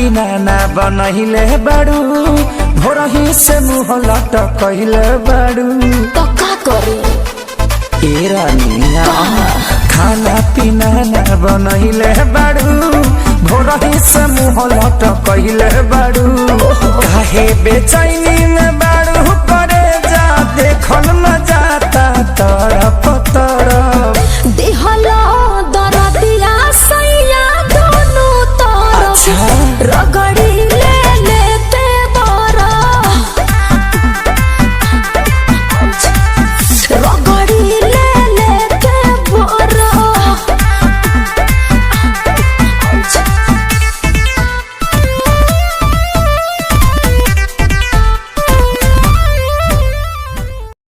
पीना ना बनहिले बाड़ू भोरही से मुँह लटकहिले बाड़ू तो का करे ए रानिया खाना पीना ना बनहिले बाड़ू भोरही से मुँह लटकहिले बाड़ू काहे बेचैनी में बाड़ू करे जा देखल न जाता